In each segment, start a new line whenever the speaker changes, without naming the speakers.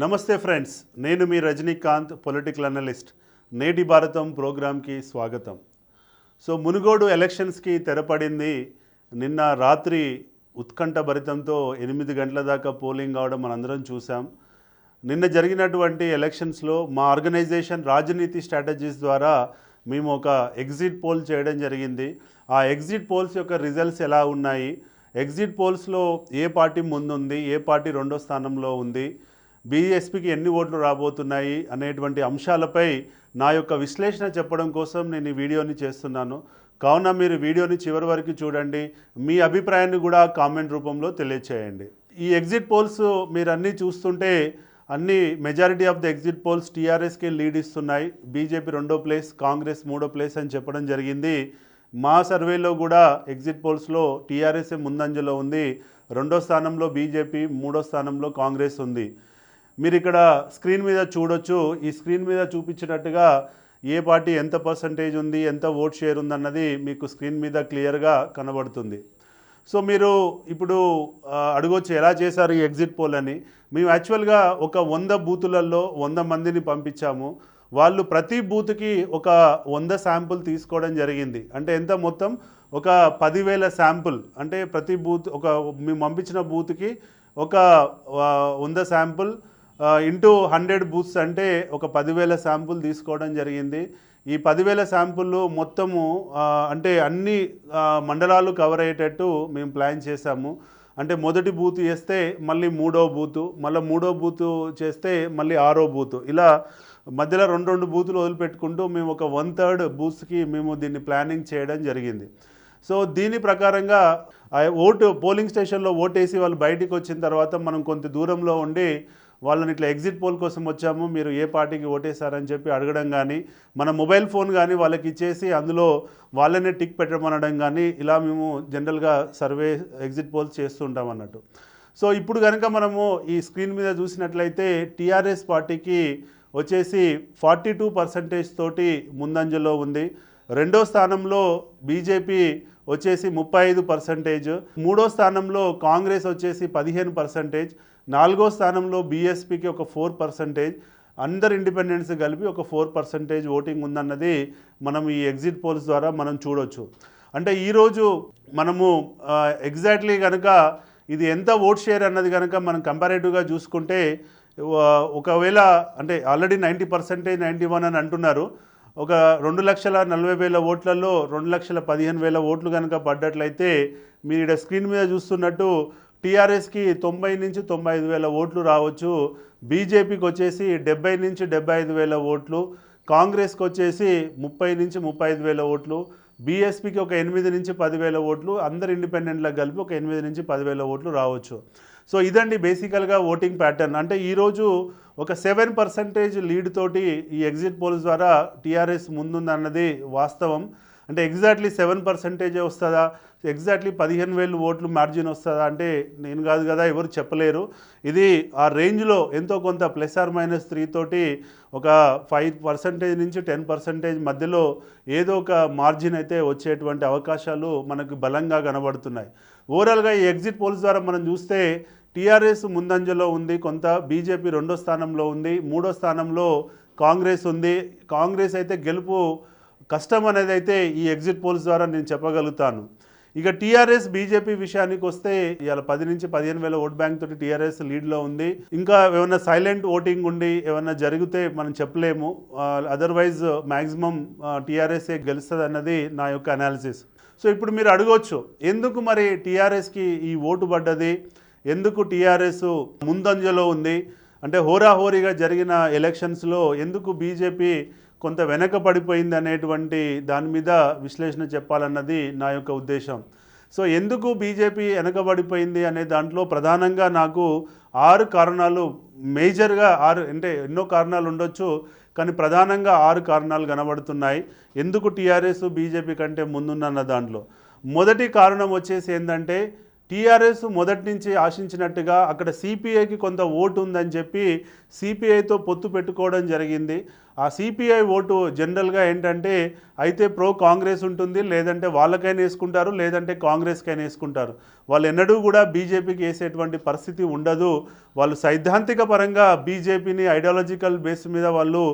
నమస్తే ఫ్రెండ్స్, నేను మీ Rajinikanth, political analyst. నేటి భారతం ప్రోగ్రామ్కి స్వాగతం. సో మునుగోడు ఎలక్షన్స్కి తెరపడింది. నిన్న రాత్రి ఉత్కంఠభరితంతో 8 గంటల దాకా పోలింగ్ అవడం మనందరం చూసాం. నిన్న జరిగినటువంటి ఎలక్షన్స్లో మా ఆర్గనైజేషన్ రాజనీతి స్ట్రాటజీస్ ద్వారా మేము ఒక ఎగ్జిట్ పోల్ చేయడం జరిగింది. ఆ ఎగ్జిట్ పోల్స్ యొక్క రిజల్ట్స్ ఎలా ఉన్నాయి, ఎగ్జిట్ పోల్స్లో ఏ పార్టీ ముందుంది, ఏ పార్టీ రెండో స్థానంలో ఉంది, బీఎస్పీకి ఎన్ని ఓట్లు రాబోతున్నాయి అనేటువంటి అంశాలపై నా యొక్క విశ్లేషణ చెప్పడం కోసం నేను ఈ వీడియోని చేస్తున్నాను. కావున మీరు వీడియోని చివరి వరకు చూడండి. మీ అభిప్రాయాన్ని కూడా కామెంట్ రూపంలో తెలియచేయండి. ఈ ఎగ్జిట్ పోల్స్ మీరు అన్నీ చూస్తుంటే అన్ని majority of the exit polls టీఆర్ఎస్కి లీడ్ ఇస్తున్నాయి. బీజేపీ 2వ ప్లేస్, కాంగ్రెస్ 3వ ప్లేస్ అని చెప్పడం జరిగింది. మా సర్వేలో కూడా ఎగ్జిట్ పోల్స్లో టీఆర్ఎస్ఏ ముందంజలో ఉంది. 2వ స్థానంలో బీజేపీ, 3వ స్థానంలో కాంగ్రెస్ ఉంది. మీరు ఇక్కడ స్క్రీన్ మీద చూడొచ్చు. ఈ స్క్రీన్ మీద చూపించినట్టుగా ఏ పార్టీ ఎంత పర్సంటేజ్ ఉంది, ఎంత ఓట్ షేర్ ఉందన్నది మీకు స్క్రీన్ మీద క్లియర్గా కనబడుతుంది. సో మీరు ఇప్పుడు అడగొచ్చు ఎలా చేశారు ఈ ఎగ్జిట్ పోల్ అని. మేము యాక్చువల్గా ఒక 100 బూతులలో 100 మందిని పంపించాము. వాళ్ళు ప్రతి బూత్కి ఒక 100 శాంపుల్ తీసుకోవడం జరిగింది. అంటే ఎంత మొత్తం ఒక 10,000 శాంపుల్. అంటే ప్రతి బూత్ మేము పంపించిన బూత్కి ఒక 100 శాంపుల్ ఇంటూ 100 బూత్స్ అంటే ఒక 10,000 శాంపుల్ తీసుకోవడం జరిగింది. ఈ 10,000 శాంపుల్ మొత్తము అంటే అన్ని మండలాలు కవర్ అయ్యేటట్టు మేము ప్లాన్ చేశాము. అంటే మొదటి బూత్ చేస్తే మళ్ళీ 3వ బూతు, మళ్ళీ 3వ బూతు చేస్తే మళ్ళీ 6వ బూతు, ఇలా మధ్యలో 2 బూతులు వదిలిపెట్టుకుంటూ మేము ఒక 1/3 బూత్స్కి మేము దీన్ని ప్లానింగ్ చేయడం జరిగింది. సో దీని ప్రకారంగా పోలింగ్ స్టేషన్లో ఓటేసి వాళ్ళు బయటికి వచ్చిన తర్వాత మనం కొంత దూరంలో ఉండి వాళ్ళని ఇట్లా ఎగ్జిట్ పోల్ కోసం వచ్చాము, మీరు ఏ పార్టీకి ఓటేశారని చెప్పి అడగడం కానీ, మన మొబైల్ ఫోన్ కానీ వాళ్ళకి ఇచ్చేసి అందులో వాళ్ళనే టిక్ పెట్టమనడం కానీ, ఇలా మేము జనరల్గా సర్వే ఎగ్జిట్ పోల్స్ చేస్తుంటాం అన్నట్టు. సో ఇప్పుడు కనుక మనము ఈ స్క్రీన్ మీద చూసినట్లయితే టీఆర్ఎస్ పార్టీకి వచ్చేసి 42% తోటి ముందంజలో ఉంది. 2వ స్థానంలో బీజేపీ వచ్చేసి 35%, 3వ స్థానంలో కాంగ్రెస్ వచ్చేసి 15%, 4వ స్థానంలో బీఎస్పీకి ఒక 4%, అందరు ఇండిపెండెంట్స్ కలిపి ఒక 4% ఓటింగ్ ఉందన్నది మనం ఈ ఎగ్జిట్ పోల్స్ ద్వారా మనం చూడొచ్చు. అంటే ఈరోజు మనము ఎగ్జాక్ట్లీ కనుక ఇది ఎంత ఓట్ షేర్ అన్నది కనుక మనం కంపారేటివ్గా చూసుకుంటే ఒకవేళ అంటే ఆల్రెడీ 90%, 91 అని అంటున్నారు. ఒక 2,40,40,000 ఓట్లలో 2,15,000 ఓట్లు కనుక పడ్డట్లయితే మీరు ఇక్కడ స్క్రీన్ మీద చూస్తున్నట్టు టీఆర్ఎస్కి 90 నుంచి 95,000 ఓట్లు రావచ్చు, బీజేపీకి వచ్చేసి 70 నుంచి 75,000 ఓట్లు, కాంగ్రెస్కి వచ్చేసి 30 నుంచి 35,000 ఓట్లు, బీఎస్పీకి ఒక 8 నుంచి 10,000 ఓట్లు, అందరు ఇండిపెండెంట్లకు కలిపి ఒక 8 నుంచి 10,000 ఓట్లు రావచ్చు. సో ఇదండి బేసికల్గా ఓటింగ్ ప్యాటర్న్. అంటే ఈరోజు ఒక 7% లీడ్ తోటి ఈ ఎగ్జిట్ పోల్స్ ద్వారా టీఆర్ఎస్ ముందుందన్నది వాస్తవం. అంటే ఎగ్జాక్ట్లీ 7% వస్తుందా, ఎగ్జాక్ట్లీ 15,000 ఓట్లు మార్జిన్ వస్తుందా అంటే నేను కాదు కదా, ఎవరు చెప్పలేరు. ఇది ఆ రేంజ్లో ఎంతో కొంత +or-3 తోటి ఒక 5% నుంచి 10% మధ్యలో ఏదో ఒక మార్జిన్ అయితే వచ్చేటువంటి అవకాశాలు మనకు బలంగా కనబడుతున్నాయి. ఓవరాల్గా ఈ ఎగ్జిట్ పోల్స్ ద్వారా మనం చూస్తే టీఆర్ఎస్ ముందంజలో ఉంది కొంత, బీజేపీ 2వ స్థానంలో ఉంది, 3వ స్థానంలో కాంగ్రెస్ ఉంది. కాంగ్రెస్ అయితే గెలుపు కష్టం అనేది అయితే ఈ ఎగ్జిట్ పోల్స్ ద్వారా నేను చెప్పగలుగుతాను. ఇక టీఆర్ఎస్ బీజేపీ విషయానికి వస్తే ఇవాళ 10 నుంచి 15,000 ఓట్ బ్యాంక్ తోటి టీఆర్ఎస్ లీడ్లో ఉంది. ఇంకా ఏమైనా సైలెంట్ ఓటింగ్ ఉండి ఏమైనా జరిగితే మనం చెప్పలేము. అదర్వైజ్ మ్యాక్సిమం టీఆర్ఎస్ఏ గెలుస్తుంది అన్నది నా యొక్క అనాలిసిస్. సో ఇప్పుడు మీరు అడగవచ్చు, ఎందుకు మరి టీఆర్ఎస్కి ఈ ఓటు పడ్డది, ఎందుకు టీఆర్ఎస్ ముందంజలో ఉంది, అంటే హోరాహోరీగా జరిగిన ఎలక్షన్స్లో ఎందుకు బీజేపీ కొంత వెనక పడిపోయింది అనేటువంటి దాని మీద విశ్లేషణ చెప్పాలన్నది నా యొక్క ఉద్దేశం. సో ఎందుకు బీజేపీ వెనకబడిపోయింది అనే దాంట్లో ప్రధానంగా నాకు 6 కారణాలు, మేజర్గా 6 అంటే ఎన్నో కారణాలు ఉండొచ్చు కానీ ప్రధానంగా 6 కారణాలు కనబడుతున్నాయి ఎందుకు టీఆర్ఎస్ బీజేపీ కంటే ముందున్న దాంట్లో. మొదటి కారణం వచ్చేసి ఏంటంటే టీఆర్ఎస్ మొదటి నుంచి ఆశించినట్టుగా అక్కడ సిపిఐకి కొంత ఓటు ఉందని చెప్పి సిపిఐతో పొత్తు పెట్టుకోవడం జరిగింది. ఆ సిపిఐ ఓటు జనరల్గా ఏంటంటే అయితే ప్రో కాంగ్రెస్ ఉంటుంది, లేదంటే వాళ్ళకైనా వేసుకుంటారు, లేదంటే కాంగ్రెస్కైనా వేసుకుంటారు. వాళ్ళు ఎన్నడూ కూడా బీజేపీకి వేసేటువంటి పరిస్థితి ఉండదు. వాళ్ళు సైద్ధాంతిక పరంగా బీజేపీని ఐడియాలజికల్ బేస్ మీద వాళ్ళు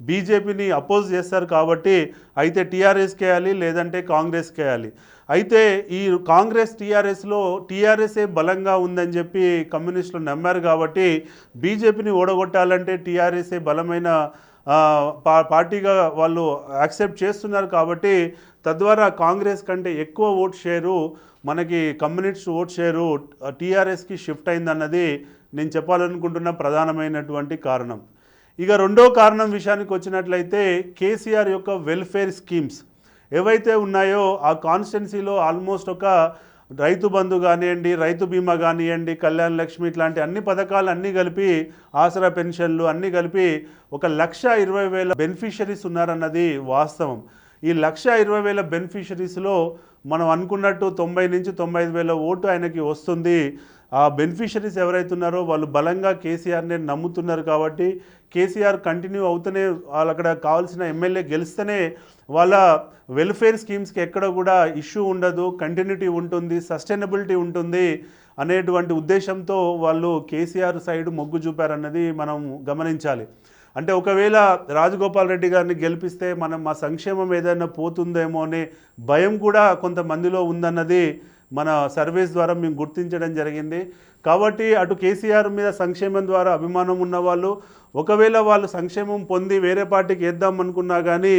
బీజేపీని అపోజ్ చేస్తారు కాబట్టి అయితే టీఆర్ఎస్కి వేయాలి, లేదంటే కాంగ్రెస్కి వేయాలి. అయితే ఈ కాంగ్రెస్ టీఆర్ఎస్లో టీఆర్ఎస్ఏ బలంగా ఉందని చెప్పి కమ్యూనిస్టులు నమ్మారు కాబట్టి బీజేపీని ఓడగొట్టాలంటే టీఆర్ఎస్ఏ బలమైన పార్టీగా వాళ్ళు యాక్సెప్ట్ చేస్తున్నారు కాబట్టి తద్వారా కాంగ్రెస్ కంటే ఎక్కువ ఓట్ షేరు మనకి కమ్యూనిస్ట్ ఓట్ షేరు టీఆర్ఎస్కి షిఫ్ట్ అయిందన్నది నేను చెప్పాలనుకుంటున్న ప్రధానమైనటువంటి కారణం. ఇక రెండో కారణం విషయానికి వచ్చినట్లయితే కేసీఆర్ యొక్క వెల్ఫేర్ స్కీమ్స్ ఏవైతే ఉన్నాయో ఆ కాన్స్టిట్యున్సీలో ఆల్మోస్ట్ ఒక రైతు బంధు కానివ్వండి, రైతు బీమా కానివ్వండి, కళ్యాణ లక్ష్మి ఇట్లాంటి అన్ని పథకాలు అన్నీ కలిపి, ఆసరా పెన్షన్లు అన్నీ కలిపి 1,20,000 బెనిఫిషరీస్ ఉన్నారన్నది వాస్తవం. ఈ 1,20,000 బెనిఫిషరీస్లో మనం అనుకున్నట్టు 90 నుంచి 95,000 ఓటు ఆయనకి వస్తుంది. ఆ బెనిఫిషరీస్ ఎవరైతే ఉన్నారో వాళ్ళు బలంగా కేసీఆర్ని నమ్ముతున్నారు కాబట్టి కేసీఆర్ కంటిన్యూ అవుతూనే వాళ్ళు అక్కడ కావాల్సిన ఎమ్మెల్యే గెలిస్తేనే వాళ్ళ వెల్ఫేర్ స్కీమ్స్కి ఎక్కడ కూడా ఇష్యూ ఉండదు, కంటిన్యూటీ ఉంటుంది, సస్టైనబిలిటీ ఉంటుంది అనేటువంటి ఉద్దేశంతో వాళ్ళు కేసీఆర్ సైడ్ మొగ్గు చూపారన్నది మనం గమనించాలి. అంటే ఒకవేళ రాజగోపాల్ రెడ్డి గారిని గెలిపిస్తే మా సంక్షేమం ఏదైనా పోతుందేమో అనే భయం కూడా కొంతమందిలో ఉందన్నది మన సర్వేస్ ద్వారా మేము గుర్తించడం జరిగింది. కాబట్టి అటు కేసీఆర్ మీద సంక్షేమం ద్వారా అభిమానం ఉన్నవాళ్ళు ఒకవేళ వాళ్ళు సంక్షేమం పొంది వేరే పార్టీకి వేద్దాం అనుకున్నా కానీ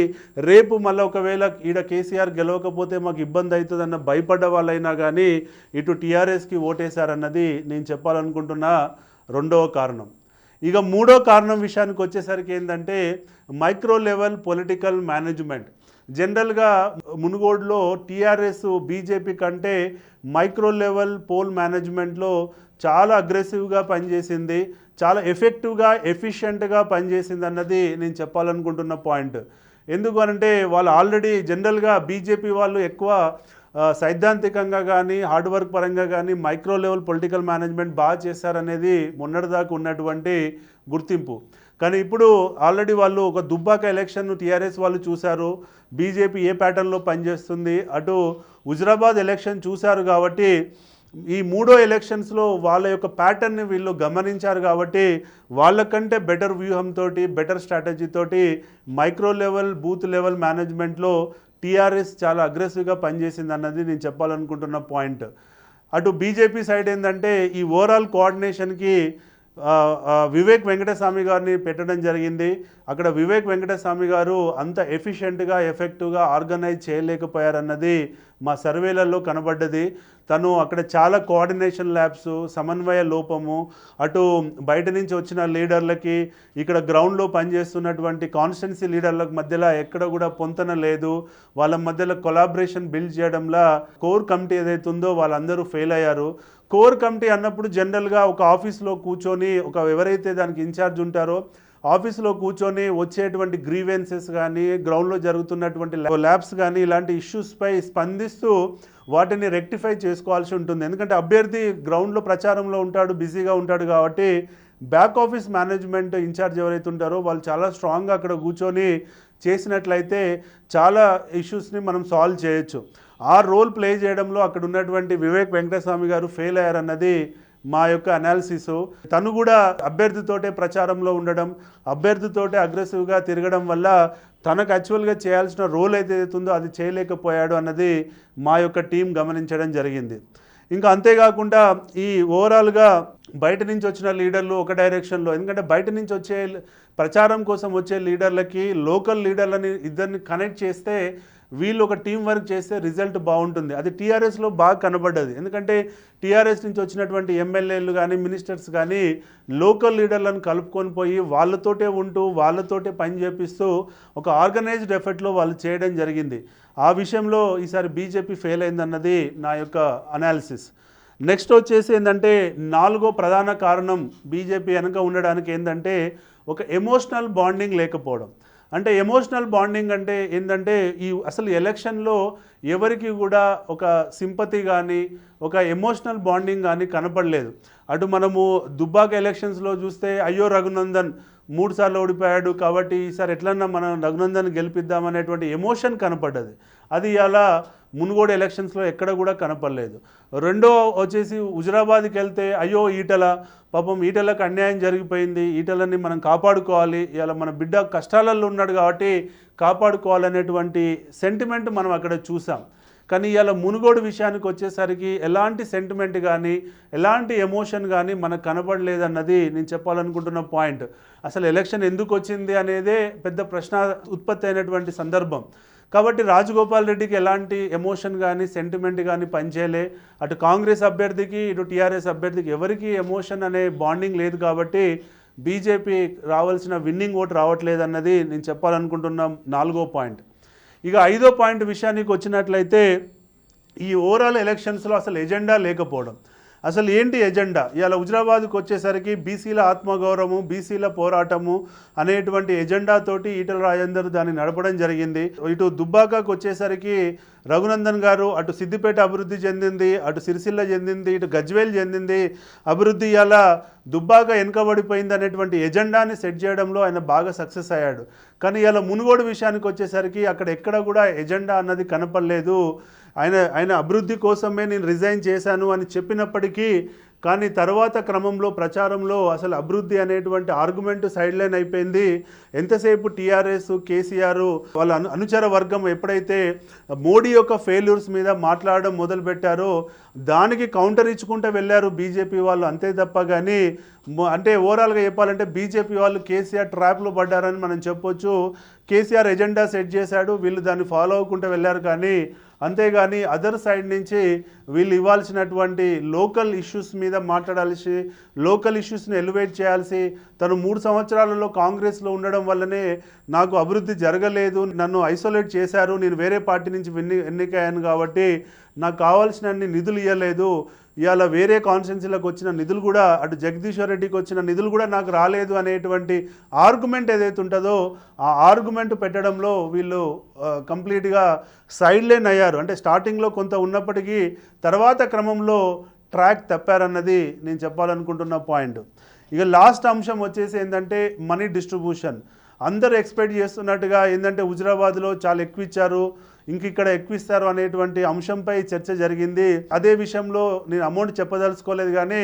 రేపు మళ్ళీ ఒకవేళ ఈడ కేసీఆర్ గెలవకపోతే మాకు ఇబ్బంది అవుతుందన్న భయపడ్డ వాళ్ళైనా కానీ ఇటు టీఆర్ఎస్కి ఓటేశారన్నది నేను చెప్పాలనుకుంటున్న రెండవ కారణం. ఇక మూడో కారణం విషయానికి వచ్చేసరికి ఏంటంటే మైక్రో లెవెల్ పొలిటికల్ మేనేజ్మెంట్. జనరల్గా మునుగోడులో టీఆర్ఎస్ బీజేపీ కంటే మైక్రో లెవెల్ పోల్ మేనేజ్మెంట్లో చాలా అగ్రెసివ్గా పనిచేసింది, చాలా ఎఫెక్టివ్గా ఎఫిషియెంట్గా పనిచేసింది అన్నది నేను చెప్పాలనుకుంటున్న పాయింట్. ఎందుకు అంటే వాళ్ళు ఆల్రెడీ జనరల్గా బీజేపీ వాళ్ళు ఎక్కువ సైద్ధాంతికంగా కానీ హార్డ్ వర్క్ పరంగా కానీ మైక్రో లెవెల్ పొలిటికల్ మేనేజ్మెంట్ బాగా చేశారనేది మొన్నటిదాకా ఉన్నటువంటి గుర్తింపు. కానీ ఇప్పుడు ఆల్రెడీ వాళ్ళు ఒక దుబ్బాక ఎలక్షన్ టీఆర్ఎస్ వాళ్ళు చూశారు, బీజేపీ ఏ ప్యాటర్న్లో పనిచేస్తుంది, అటు హుజరాబాద్ ఎలక్షన్ చూశారు కాబట్టి ఈ మూడో ఎలక్షన్స్లో వాళ్ళ యొక్క ప్యాటర్న్ని వీళ్ళు గమనించారు కాబట్టి వాళ్ళకంటే బెటర్ వ్యూహంతో బెటర్ స్ట్రాటజీతోటి మైక్రో లెవెల్ బూత్ లెవెల్ మేనేజ్మెంట్లో టీఆర్ఎస్ చాలా అగ్రెసివ్గా పనిచేసింది అన్నది నేను చెప్పాలనుకుంటున్న పాయింట్. అటు బీజేపీ సైడ్ ఏంటంటే ఈ ఓవరాల్ కోఆర్డినేషన్కి వివేక్ వెంకటస్వామి గారిని పెట్టడం జరిగింది. అక్కడ వివేక్ వెంకటస్వామి గారు అంత ఎఫిషియెంట్గా ఎఫెక్టివ్గా ఆర్గనైజ్ చేయలేకపోయారన్నది మా సర్వేలలో కనబడ్డది. తను అక్కడ చాలా కోఆర్డినేషన్ ల్యాబ్స్, సమన్వయ లోపము, అటు బయట నుంచి వచ్చిన లీడర్లకి ఇక్కడ గ్రౌండ్లో పనిచేస్తున్నటువంటి కాన్స్టిట్యున్సీ లీడర్లకు మధ్యలో ఎక్కడ కూడా పొంతన లేదు. వాళ్ళ మధ్యలో కొలాబరేషన్ బిల్డ్ చేయడంలో కోర్ కమిటీ ఏదైతే ఉందో వాళ్ళందరూ ఫెయిల్ అయ్యారు. కోర్ కమిటీ అన్నప్పుడు జనరల్గా ఒక ఆఫీస్లో కూర్చొని ఎవరైతే దానికి ఇన్ఛార్జ్ ఉంటారో ఆఫీస్లో కూర్చొని వచ్చేటువంటి గ్రీవెన్సెస్ కానీ గ్రౌండ్లో జరుగుతున్నటువంటి ల్యాబ్స్ కానీ ఇలాంటి ఇష్యూస్పై స్పందిస్తూ వాటిని రెక్టిఫై చేసుకోవాల్సి ఉంటుంది. ఎందుకంటే అభ్యర్థి గ్రౌండ్లో ప్రచారంలో ఉంటాడు, బిజీగా ఉంటాడు కాబట్టి బ్యాక్ ఆఫీస్ మేనేజ్మెంట్ ఇన్ఛార్జ్ ఎవరైతే ఉంటారో వాళ్ళు చాలా స్ట్రాంగ్గా అక్కడ కూర్చొని చేసినట్లయితే చాలా ఇష్యూస్ని మనం సాల్వ్ చేయొచ్చు. ఆ రోల్ ప్లే చేయడంలో అక్కడ ఉన్నటువంటి వివేక్ వెంకటస్వామి గారు ఫెయిల్ అయ్యారన్నది మా యొక్క అనాలిసిస్. తను కూడా అభ్యర్థితోటే ప్రచారంలో ఉండడం, అభ్యర్థితోటే అగ్రెసివ్గా తిరగడం వల్ల తనకు యాక్చువల్గా చేయాల్సిన రోల్ అయితే ఉందో అది చేయలేకపోయాడు అన్నది మా యొక్క టీం గమనించడం జరిగింది. ఇంకా అంతేకాకుండా ఈ ఓవరాల్గా బయట నుంచి వచ్చిన లీడర్లు ఒక డైరెక్షన్లో, ఎందుకంటే బయట నుంచి వచ్చే ప్రచారం కోసం వచ్చే లీడర్లకి లోకల్ లీడర్లని ఇద్దరిని కనెక్ట్ చేస్తే వీళ్ళు ఒక టీం వర్క్ చేస్తే రిజల్ట్ బాగుంటుంది. అది టీఆర్ఎస్లో బాగా కనబడ్డది. ఎందుకంటే టీఆర్ఎస్ నుంచి వచ్చినటువంటి ఎమ్మెల్యేలు కానీ మినిస్టర్స్ కానీ లోకల్ లీడర్లను కలుపుకొని పోయి వాళ్ళతోటే ఉంటూ వాళ్ళతోటే పని చేపిస్తూ ఒక ఆర్గనైజ్డ్ ఎఫర్ట్లో వాళ్ళు చేయడం జరిగింది. ఆ విషయంలో ఈసారి బీజేపీ ఫెయిల్ అయిందన్నది నా యొక్క అనాలిసిస్. నెక్స్ట్ వచ్చేసి ఏంటంటే నాలుగో ప్రధాన కారణం బీజేపీ వెనక ఉండడానికి ఏంటంటే ఒక ఎమోషనల్ బాండింగ్ లేకపోవడం. అంటే ఎమోషనల్ బాండింగ్ అంటే ఏంటంటే ఈ అసలు ఎలక్షన్లో ఎవరికి కూడా ఒక సింపతి కానీ ఒక ఎమోషనల్ బాండింగ్ కానీ కనపడలేదు. అటు మనము దుబ్బాక ఎలక్షన్స్లో చూస్తే అయ్యో రఘునందన్ మూడు సార్లు ఓడిపోయాడు కాబట్టి ఈసారి ఎట్లన్నా మనం రఘునందన్ గెలిపిద్దామనేటువంటి ఎమోషన్ కనపడ్డది. అది అలా మునుగోడు ఎలక్షన్స్లో ఎక్కడ కూడా కనపడలేదు. రెండో వచ్చేసి హుజురాబాద్కి వెళ్తే అయ్యో ఈటల, పాపం ఈటలకు అన్యాయం జరిగిపోయింది, ఈటలని మనం కాపాడుకోవాలి, ఇలా మన బిడ్డ కష్టాలలో ఉన్నాడు కాబట్టి కాపాడుకోవాలనేటువంటి సెంటిమెంట్ మనం అక్కడ చూసాం. కానీ ఇలా మునుగోడు విషయానికి వచ్చేసరికి ఎలాంటి సెంటిమెంట్ కానీ ఎలాంటి ఎమోషన్ కానీ మనకు కనపడలేదన్నది నేను చెప్పాలనుకుంటున్న పాయింట్. అసలు ఎలక్షన్ ఎందుకు వచ్చింది అనేదే పెద్ద ప్రశ్న ఉత్పత్తి అయినటువంటి సందర్భం. కాబట్టి రాజగోపాల్ రెడ్డికి ఎలాంటి ఎమోషన్ కానీ సెంటిమెంట్ కానీ పనిచేయలే. అటు కాంగ్రెస్ అభ్యర్థికి ఇటు టీఆర్ఎస్ అభ్యర్థికి ఎవరికి ఎమోషన్ అనే బాండింగ్ లేదు కాబట్టి బీజేపీ రావాల్సిన విన్నింగ్ ఓట్ రావట్లేదన్నది నేను చెప్పాలనుకుంటున్న 4వ పాయింట్. ఇక 5వ పాయింట్ విషయానికి వచ్చినట్లయితే ఈ ఓవరాల్ ఎలక్షన్స్లో అసలు ఎజెండా లేకపోవడం. అసలు ఏంటి ఎజెండా? ఇవాళ హుజురాబాద్కి వచ్చేసరికి బీసీల ఆత్మగౌరవము, బీసీల పోరాటము అనేటువంటి ఎజెండాతోటి ఈటల రాజేందర్ దాన్ని నడపడం జరిగింది. ఇటు దుబ్బాకకు వచ్చేసరికి రఘునందన్ గారు అటు సిద్దిపేట అభివృద్ధి చెందింది, అటు సిరిసిల్ల చెందింది, ఇటు గజ్వేల్ చెందింది అభివృద్ధి. ఇలా దుబ్బాక వెనుకబడిపోయింది అనేటువంటి ఎజెండాని సెట్ చేయడంలో ఆయన బాగా సక్సెస్ అయ్యాడు. కానీ ఇలా మునుగోడు విషయానికి వచ్చేసరికి అక్కడ ఎక్కడ కూడా ఎజెండా అన్నది కనపడలేదు. ఆయన అభివృద్ధి కోసమే నేను రిజైన్ చేశాను అని చెప్పినప్పటికీ కానీ తర్వాత క్రమంలో ప్రచారంలో అసలు అభివృద్ధి అనేటువంటి ఆర్గ్యుమెంట్ సైడ్ లైన్ అయిపోయింది. ఎంతసేపు టీఆర్ఎస్, కేసీఆర్ వాళ్ళ అనుచర వర్గం ఎప్పుడైతే మోడీ యొక్క ఫెయిల్యూర్స్ మీద మాట్లాడడం మొదలుపెట్టారో దానికి కౌంటర్ ఇచ్చుకుంటూ వెళ్ళారు బీజేపీ వాళ్ళు, అంతే తప్ప కానీ అంటే ఓవరాల్గా చెప్పాలంటే బీజేపీ వాళ్ళు కేసీఆర్ ట్రాప్లో పడ్డారని మనం చెప్పొచ్చు. కేసీఆర్ ఎజెండా సెట్ చేశాడు, వీళ్ళు దాన్ని ఫాలో అవ్వకుండా వెళ్ళారు. కానీ అంతేగాని అదర్ సైడ్ నుంచి వీళ్ళు ఇవ్వాల్సినటువంటి లోకల్ ఇష్యూస్ మీద మాట్లాడాల్సి, లోకల్ ఇష్యూస్ని ఎలివేట్ చేయాల్సి, తను 3 సంవత్సరాలలో కాంగ్రెస్లో ఉండడం వల్లనే నాకు అభివృద్ధి జరగలేదు, నన్ను ఐసోలేట్ చేశారు, నేను వేరే పార్టీ నుంచి ఎన్నికయ్యాను కాబట్టి నాకు కావాల్సినన్ని నిధులు ఇవ్వలేదు, ఇవాళ వేరే కాన్స్టిట్యున్సీలకు వచ్చిన నిధులు కూడా అటు జగదీశ్వర్ రెడ్డికి వచ్చిన నిధులు కూడా నాకు రాలేదు అనేటువంటి ఆర్గ్యుమెంట్ ఏదైతే ఉంటుందో ఆ ఆర్గ్యుమెంట్ పెట్టడంలో వీళ్ళు కంప్లీట్గా సైడ్ లైన్ అయ్యారు. అంటే స్టార్టింగ్లో కొంత ఉన్నప్పటికీ తర్వాత క్రమంలో ట్రాక్ తప్పారన్నది నేను చెప్పాలనుకుంటున్న పాయింట్. ఇక లాస్ట్ అంశం వచ్చేసి ఏంటంటే మనీ డిస్ట్రిబ్యూషన్. అందరూ ఎక్స్పెక్ట్ చేస్తున్నట్టుగా ఏంటంటే హుజురాబాద్లో చాలా ఎక్కువ ఇచ్చారు, ఇక్కడ ఎక్కువ ఇస్తారు అనేటువంటి అంశంపై చర్చ జరిగింది. అదే విషయంలో నేను అమౌంట్ చెప్పదలుచుకోలేదు కానీ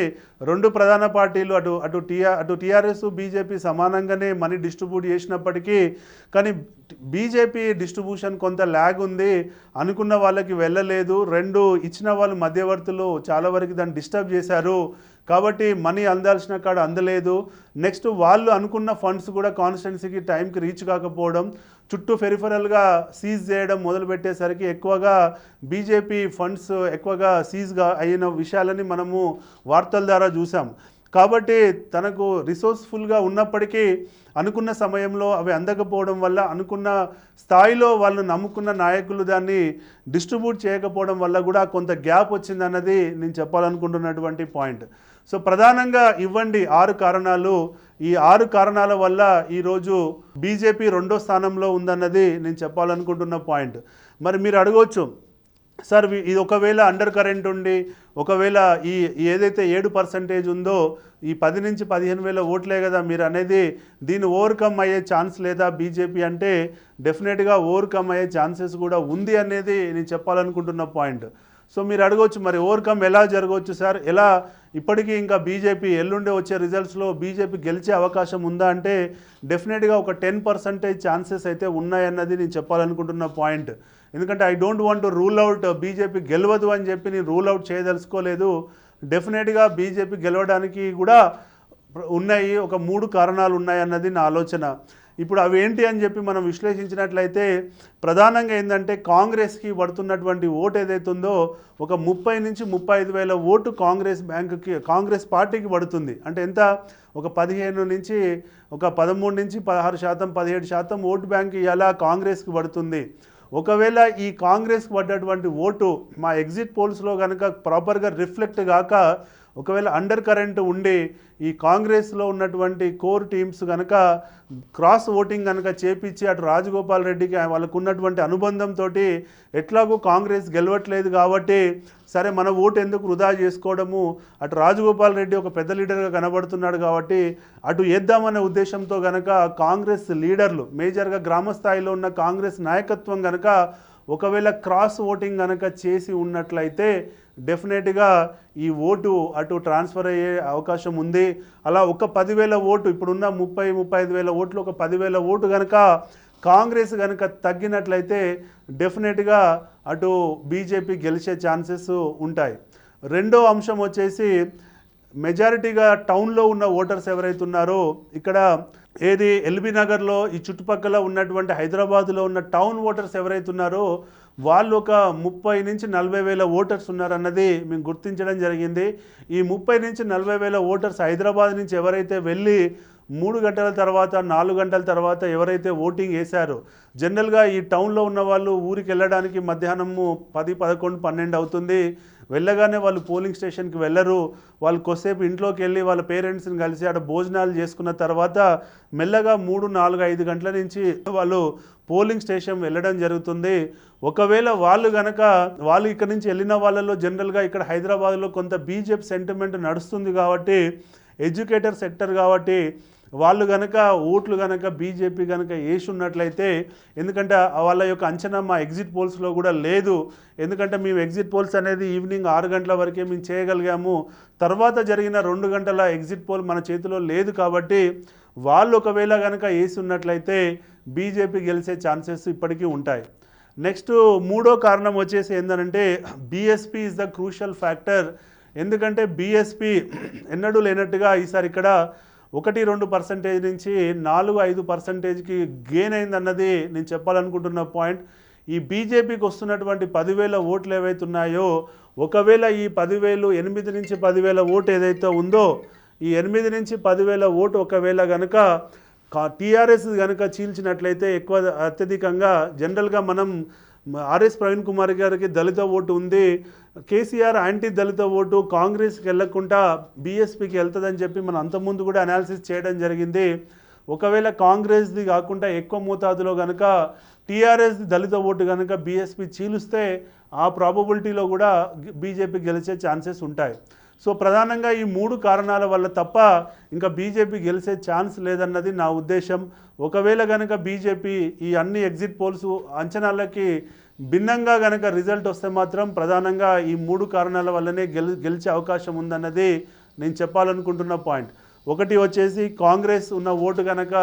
రెండు ప్రధాన పార్టీలు అటు టీఆర్ఎస్, బీజేపీ సమానంగానే మనీ డిస్ట్రిబ్యూట్ చేసినప్పటికీ కానీ బీజేపీ డిస్ట్రిబ్యూషన్ కొంత ల్యాగ్ ఉంది, అనుకున్న వాళ్ళకి వెళ్ళలేదు. ఇచ్చిన వాళ్ళు మధ్యవర్తులు చాలా వరకు దాన్ని డిస్టర్బ్ చేశారు కాబట్టి మనీ అందాల్సిన కాడ అందలేదు. నెక్స్ట్ వాళ్ళు అనుకున్న ఫండ్స్ కూడా కాన్స్టిట్యున్సీకి టైంకి రీచ్ కాకపోవడం, చుట్టూ పెరిఫరల్గా సీజ్ చేయడం మొదలుపెట్టేసరికి ఎక్కువగా బీజేపీ ఫండ్స్ ఎక్కువగా సీజ్గా అయిన విషయాలని మనము వార్తల ద్వారా చూసాం. కాబట్టి తనకు రిసోర్స్ఫుల్గా ఉన్నప్పటికీ అనుకున్న సమయంలో అవి అందకపోవడం వల్ల, అనుకున్న స్థాయిలో వాళ్ళు నమ్ముకున్న నాయకులు దాన్ని డిస్ట్రిబ్యూట్ చేయకపోవడం వల్ల కూడా కొంత గ్యాప్ వచ్చిందన్నది నేను చెప్పాలనుకుంటున్నటువంటి పాయింట్. సో ప్రధానంగా ఇవ్వండి 6 కారణాలు. ఈ 6 కారణాల వల్ల ఈరోజు బీజేపీ 2వ స్థానంలో ఉందన్నది నేను చెప్పాలనుకుంటున్న పాయింట్. మరి మీరు అడగవచ్చు, సార్ ఇది ఒకవేళ అండర్ కరెంట్ ఉండి ఒకవేళ ఈ ఏదైతే 7% ఉందో ఈ 10 నుంచి 15,000 ఓట్లే కదా మీరు అనేది, దీన్ని ఓవర్కమ్ అయ్యే ఛాన్స్ లేదా బీజేపీ అంటే డెఫినెట్గా ఓవర్కమ్ అయ్యే ఛాన్సెస్ కూడా ఉంది అనేది నేను చెప్పాలనుకుంటున్న పాయింట్. సో మీరు అడగవచ్చు, మరి ఓవర్కమ్ ఎలా జరగవచ్చు సార్, ఎలా ఇప్పటికీ ఇంకా బీజేపీ ఎల్లుండే వచ్చే రిజల్ట్స్లో బీజేపీ గెలిచే అవకాశం ఉందా అంటే డెఫినెట్గా ఒక 10% ఛాన్సెస్ అయితే ఉన్నాయన్నది నేను చెప్పాలనుకుంటున్న పాయింట్. ఎందుకంటే I don't want to rule out BJP గెలవదు అని చెప్పి నేను రూల్ అవుట్ చేయదలుచుకోలేదు. డెఫినెట్గా బీజేపీ గెలవడానికి కూడా ఉన్నాయి, ఒక 3 కారణాలు ఉన్నాయన్నది నా ఆలోచన. ఇప్పుడు అవి ఏంటి అని చెప్పి మనం విశ్లేషించినట్లయితే ప్రధానంగా ఏంటంటే కాంగ్రెస్కి పడుతున్నటువంటి ఓటు ఏదైతే ఉందో ఒక 30 నుంచి 35,000 ఓటు కాంగ్రెస్ పార్టీకి పడుతుంది. అంటే ఎంత, ఒక 15 నుంచి ఒక 13 నుంచి 16%, 17% ఓటు బ్యాంక్ ఇలా కాంగ్రెస్కి పడుతుంది. ఒకవేళ ఈ కాంగ్రెస్కి పడ్డటువంటి ఓటు మా ఎగ్జిట్ పోల్స్లో కనుక ప్రాపర్గా రిఫ్లెక్ట్ కాక ఒకవేళ అండర్ కరెంట్ ఉండి ఈ కాంగ్రెస్లో ఉన్నటువంటి కోర్ టీమ్స్ కనుక క్రాస్ ఓటింగ్ కనుక చేపించి అటు రాజగోపాల్ రెడ్డికి వాళ్ళకు ఉన్నటువంటి అనుబంధంతో ఎట్లాగూ కాంగ్రెస్ గెలవట్లేదు కాబట్టి సరే మన ఓటు ఎందుకు వృధా చేసుకోవడము, అటు రాజగోపాల్ రెడ్డి ఒక పెద్ద లీడర్గా కనబడుతున్నాడు కాబట్టి అటు వేద్దామనే ఉద్దేశంతో కనుక కాంగ్రెస్ లీడర్లు మేజర్గా గ్రామ స్థాయిలో ఉన్న కాంగ్రెస్ నాయకత్వం కనుక ఒకవేళ క్రాస్ ఓటింగ్ కనుక చేసి ఉన్నట్లయితే డెఫినెట్గా ఈ ఓటు అటు ట్రాన్స్ఫర్ అయ్యే అవకాశం ఉంది. అలా ఒక 10,000 ఓటు ఇప్పుడున్న 30-35,000 ఓట్లు ఒక 10,000 ఓటు కనుక కాంగ్రెస్ కనుక తగ్గినట్లయితే డెఫినెట్గా అటు బీజేపీ గెలిచే ఛాన్సెస్ ఉంటాయి. రెండో అంశం వచ్చేసి మెజారిటీగా టౌన్లో ఉన్న ఓటర్స్ ఎవరైతే ఉన్నారో ఇక్కడ ఏది ఎల్బీ నగర్లో ఈ చుట్టుపక్కల ఉన్నటువంటి హైదరాబాద్లో ఉన్న టౌన్ ఓటర్స్ ఎవరైతే ఉన్నారో వాళ్ళు ఒక 30,000-40,000 ఓటర్స్ ఉన్నారన్నది మేము గుర్తించడం జరిగింది. ఈ 30,000-40,000 ఓటర్స్ హైదరాబాద్ నుంచి ఎవరైతే వెళ్ళి 3 గంటల తర్వాత 4 గంటల తర్వాత ఎవరైతే ఓటింగ్ వేశారో, జనరల్గా ఈ టౌన్లో ఉన్న వాళ్ళు ఊరికి వెళ్ళడానికి మధ్యాహ్నము 10, 11, 12 అవుతుంది. వెళ్ళగానే వాళ్ళు పోలింగ్ స్టేషన్కి వెళ్ళరు. వాళ్ళు కొద్దిసేపు ఇంట్లోకి వెళ్ళి వాళ్ళ పేరెంట్స్ని కలిసి ఆడ భోజనాలు చేసుకున్న తర్వాత మెల్లగా 3, 4, 5 గంటల నుంచి వాళ్ళు పోలింగ్ స్టేషన్ వెళ్ళడం జరుగుతుంది. ఒకవేళ వాళ్ళు ఇక్కడ నుంచి వెళ్ళిన వాళ్ళలో జనరల్గా ఇక్కడ హైదరాబాద్లో కొంత బీజేపీ సెంటిమెంట్ నడుస్తుంది కాబట్టి ఎడ్యుకేటర్ సెక్టర్ కాబట్టి వాళ్ళు కనుక ఓట్లు కనుక బీజేపీ కనుక వేసి ఉన్నట్లయితే, ఎందుకంటే వాళ్ళ యొక్క అంచనా మా ఎగ్జిట్ పోల్స్లో కూడా లేదు. ఎందుకంటే మేము ఎగ్జిట్ పోల్స్ అనేది ఈవినింగ్ 6 గంటల వరకే మేము చేయగలిగాము. తర్వాత జరిగిన 2 గంటల ఎగ్జిట్ పోల్ మన చేతిలో లేదు కాబట్టి వాళ్ళు ఒకవేళ కనుక వేసి ఉన్నట్లయితే బీజేపీ గెలిచే ఛాన్సెస్ ఇప్పటికీ ఉంటాయి. నెక్స్ట్ మూడో కారణం వచ్చేసి ఏంటంటే BSP is the crucial factor. ఎందుకంటే బీఎస్పీ ఎన్నడూ లేనట్టుగా ఈసారి ఇక్కడ 1-2% నుంచి 4-5%కి గెయిన్ అయిందన్నది నేను చెప్పాలనుకుంటున్న పాయింట్. ఈ బీజేపీకి వస్తున్నటువంటి 10,000 ఓట్లు ఏవైతే ఉన్నాయో, ఒకవేళ ఈ 10,000 8-10,000 ఓటు ఏదైతే ఉందో, ఈ 8-10,000 ఓటు ఒకవేళ కనుక టీఆర్ఎస్ కనుక చీల్చినట్లయితే అత్యధికంగా జనరల్గా మనం ఆర్ఎస్ ప్రవీణ్ కుమార్ గారికి దళిత ఓటు ఉంది, కేసీఆర్ యాంటీ దళిత ఓటు కాంగ్రెస్కి వెళ్ళకుండా బీఎస్పీకి వెళ్తుందని చెప్పి మనం అంతకుముందు కూడా అనాలిసిస్ చేయడం జరిగింది. ఒకవేళ కాంగ్రెస్ది కాకుండా ఎక్కువ మోతాదులో కనుక టీఆర్ఎస్ దళిత ఓటు కనుక బీఎస్పీ చీలుస్తే ఆ ప్రాబబిలిటీలో కూడా బీజేపీ గెలిచే ఛాన్సెస్ ఉంటాయి. సో ప్రధానంగా ఈ 3 కారణాల వల్ల తప్ప ఇంకా బీజేపీ గెలిచే ఛాన్స్ లేదన్నది నా ఉద్దేశం. ఒకవేళ కనుక బీజేపీ ఈ అన్ని ఎగ్జిట్ పోల్స్ అంచనాలకి భిన్నంగా కనుక రిజల్ట్ వస్తే మాత్రం ప్రధానంగా ఈ 3 కారణాల వల్లనే గెలిచే అవకాశం ఉందన్నది నేను చెప్పాలనుకుంటున్న పాయింట్. ఒకటి వచ్చేసి కాంగ్రెస్ ఉన్న ఓటు కనుక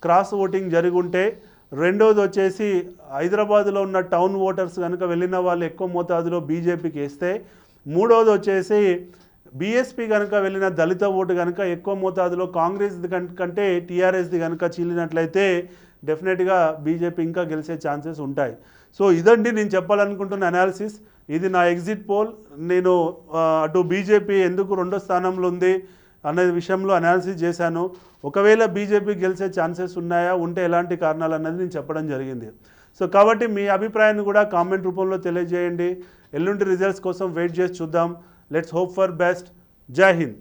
క్రాస్ ఓటింగ్ జరుగుంటే, రెండోది వచ్చేసి హైదరాబాద్లో ఉన్న టౌన్ ఓటర్స్ కనుక వెళ్ళిన వాళ్ళు ఎక్కువ మోతాదులో బీజేపీకి వేస్తే, మూడోది వచ్చేసి బీఎస్పీ కనుక వెళ్ళిన దళిత ఓటు కనుక ఎక్కువ మోతాదులో కాంగ్రెస్ కంటే టీఆర్ఎస్ది కనుక చీలినట్లయితే డెఫినెట్గా బీజేపీ ఇంకా గెలిచే ఛాన్సెస్ ఉంటాయి. సో ఇదండి నేను చెప్పాలనుకుంటున్న అనాలిసిస్. ఇది నా ఎగ్జిట్ పోల్. నేను అటు బీజేపీ ఎందుకు 2వ స్థానంలో ఉంది అనే విషయంలో అనాలిసిస్ చేశాను. ఒకవేళ బీజేపీ గెలిచే ఛాన్సెస్ ఉన్నాయా, ఉంటే ఎలాంటి కారణాలు అన్నది నేను చెప్పడం జరిగింది. సో కాబట్టి మీ అభిప్రాయాన్ని కూడా కామెంట్ రూపంలో తెలియజేయండి. ఎల్లుండి రిజల్ట్స్ కోసం వెయిట్ చేసి చూద్దాం. Let's hope for best. జై హింద్.